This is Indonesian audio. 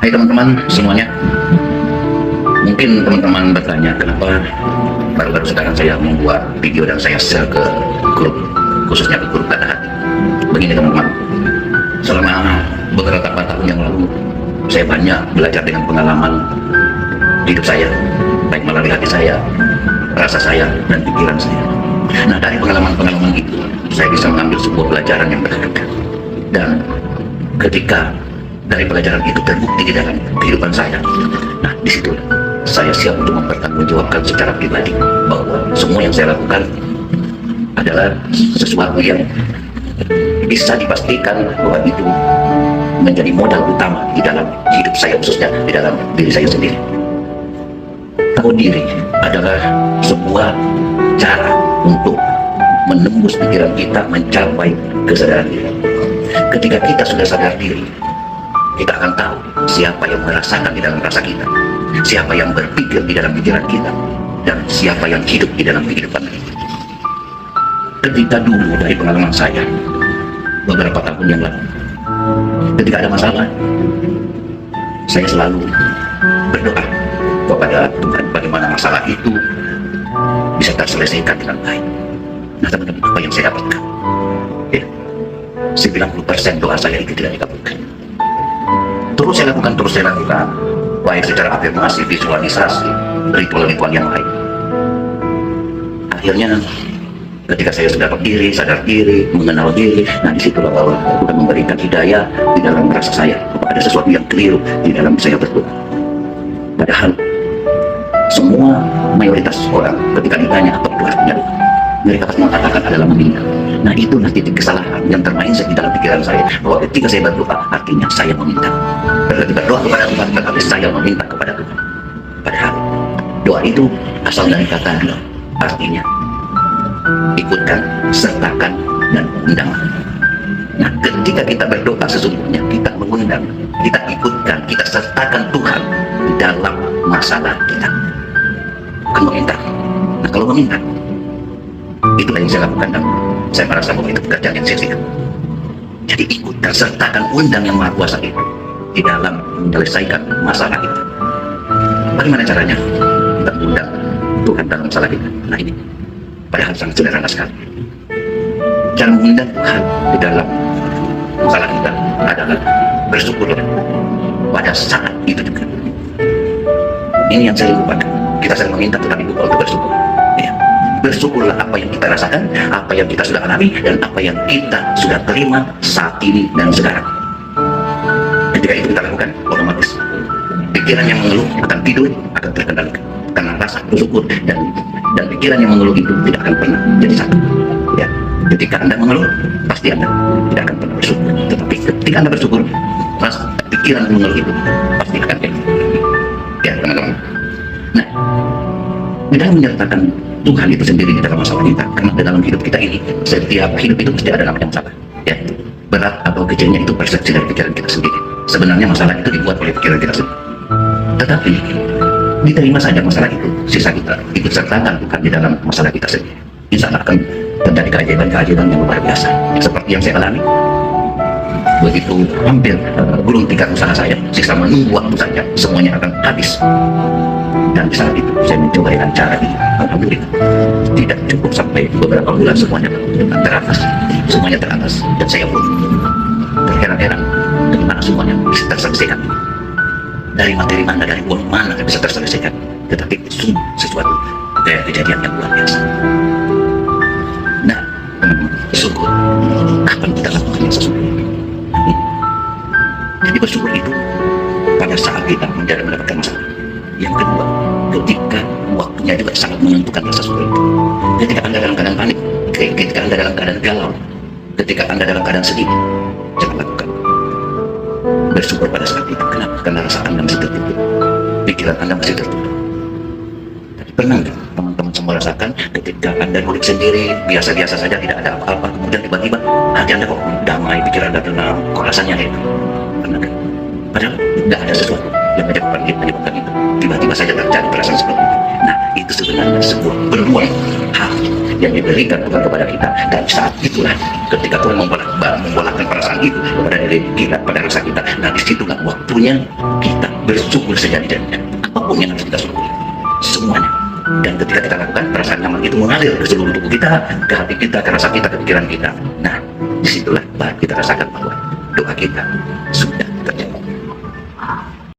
Hai teman-teman semuanya. Mungkin teman-teman bertanya kenapa baru-baru sekarang saya membuat video dan saya share ke grup, khususnya ke grup Kata Hati. Begini teman-teman, selama beberapa tahun yang lalu saya banyak belajar dengan pengalaman hidup saya, baik melalui hati saya, rasa saya, dan pikiran saya. Nah, dari pengalaman-pengalaman itu saya bisa mengambil sebuah pelajaran yang berharga, dan ketika dari pelajaran itu terbukti di dalam kehidupan saya, nah disitu saya siap untuk mempertanggungjawabkan secara pribadi bahwa semua yang saya lakukan adalah sesuatu yang bisa dipastikan bahwa itu menjadi modal utama di dalam hidup saya, khususnya di dalam diri saya sendiri. Tahu diri adalah sebuah cara untuk menembus pikiran kita mencapai kesadaran diri. Ketika kita sudah sadar diri, kita akan tahu siapa yang merasakan di dalam rasa kita, siapa yang berpikir di dalam pikiran kita, dan siapa yang hidup di dalam kehidupan kita. Ketika dulu dari pengalaman saya beberapa tahun yang lalu, ketika ada masalah, saya selalu berdoa kepada Tuhan bagaimana masalah itu bisa terselesaikan dengan baik. Nah teman-teman, apa yang saya dapatkan? Ya, 90% doa saya itu tidak dikabulkan. Terus saya lakukan, baik secara afirmasi, visualisasi, ritual-ritual yang lain. Akhirnya ketika saya sudah berdiri, sadar diri, mengenal diri, nah disitulah bahwa Tuhan memberikan hidayah di dalam rasa saya bahwa ada sesuatu yang keliru di dalam saya berdoa. Padahal semua mayoritas orang ketika ditanya apa itu artinya doa, mereka pasti mengatakan adalah meminta. Nah itulah titik kesalahan yang termainsek di dalam pikiran saya, bahwa ketika saya berdoa artinya saya meminta. Ketika berdoa kepada Tuhan berarti saya meminta kepada Tuhan. Padahal doa itu asal dari kata doa, artinya ikutkan, sertakan, dan undang. Nah ketika kita berdoa sesungguhnya kita mengundang, kita ikutkan, kita sertakan Tuhan di dalam masalah kita, bukan meminta. Nah kalau meminta, itulah yang saya lakukan, dan saya merasa bahwa itu pekerjaan yang sia-sia. Jadi ikutkan, sertakan, undang yang Maha Kuasa itu di dalam menyelesaikan masalah kita. Bagaimana caranya kita undang Tuhan dalam masalah kita? Nah ini padahal sangat sederhana sekali. Cara mengundang Tuhan di dalam masalah kita adalah bersyukurlah pada saat itu juga. Ini yang saya lupakan. Kita sering meminta tetapi lupa untuk bersyukur. Ya. Bersyukurlah apa yang kita rasakan, apa yang kita sudah alami, dan apa yang kita sudah terima saat ini dan sekarang. Ketika itu kita lakukan, otomatis pikiran yang mengeluh akan tidur, akan terkendalikan karena rasa bersyukur, dan pikiran yang mengeluh itu tidak akan pernah jadi satu. Ya, ketika Anda mengeluh, pasti Anda tidak akan pernah bersyukur. Tetapi ketika Anda bersyukur, rasa pikiran yang mengeluh itu pasti akan jadi. Ya, teman-teman. Nah, di dalam menyertakan Tuhan itu sendiri di dalam masalah kita, karena di dalam hidup kita ini, setiap hidup itu pasti ada namanya masalah. Ya, berat atau kecilnya itu persepsi dari pikiran kita sendiri. Sebenarnya masalah itu dibuat oleh pikiran kita sendiri. Tetapi diterima saja masalah itu, sisa kita ikut sertakan Tuhan di dalam masalah kita sendiri. Insya Allah akan terjadi keajaiban-keajaiban yang luar biasa, seperti yang saya alami. Begitu hampir gulung tikar usaha saya, sisa menunggu waktu saja, semuanya akan habis. Dan di saat itu saya mencoba dengan cara ini, alhamdulillah tidak cukup sampai beberapa bulan semuanya teratas, dan saya pun terheran-heran dari mana semuanya bisa terselesaikan, dari materi mana, dari uang mana bisa terselesaikan. Tetapi sungguh sesuatu kayak kejadian yang luar biasa. Nah teman-teman, syukur kapan kita lakukan yang sesungguhnya. Jadi bersyukur itu pada saat kita mendapatkan masalah. Yang kedua, ketika waktunya juga sangat menentukan rasa syukur itu. Ketika Anda dalam keadaan panik, ketika Anda dalam keadaan galau, ketika Anda dalam keadaan sedih, jangan lakukan bersyukur pada saat itu. Kenapa? Karena rasa Anda masih tertutup, pikiran Anda masih tertutup. Tapi pernah nggak teman-teman semua rasakan ketika Anda nulis sendiri, biasa-biasa saja, tidak ada apa-apa, kemudian tiba-tiba hati Anda kok damai, pikiran Anda tenang, kok rasanya itu? Pernah nggak? Padahal tidak ada sesuatu yang menyebabkan itu. Tiba-tiba saja terjadi perasaan seperti itu. Nah, itu sebenarnya sebuah peluang hak yang diberikan Tuhan kepada kita. Dan saat itulah ketika Tuhan baru membolakkan perasaan itu kepada diri kita, pada rasa kita. Nah, disitulah waktunya kita bersyukur sejadi-jadinya. Apapun yang harus kita syukuri, semuanya. Dan ketika kita lakukan, perasaan nyaman itu mengalir ke seluruh tubuh kita, ke hati kita, ke rasa kita, ke pikiran kita. Nah, disitulah baru kita rasakan bahwa doa kita sudah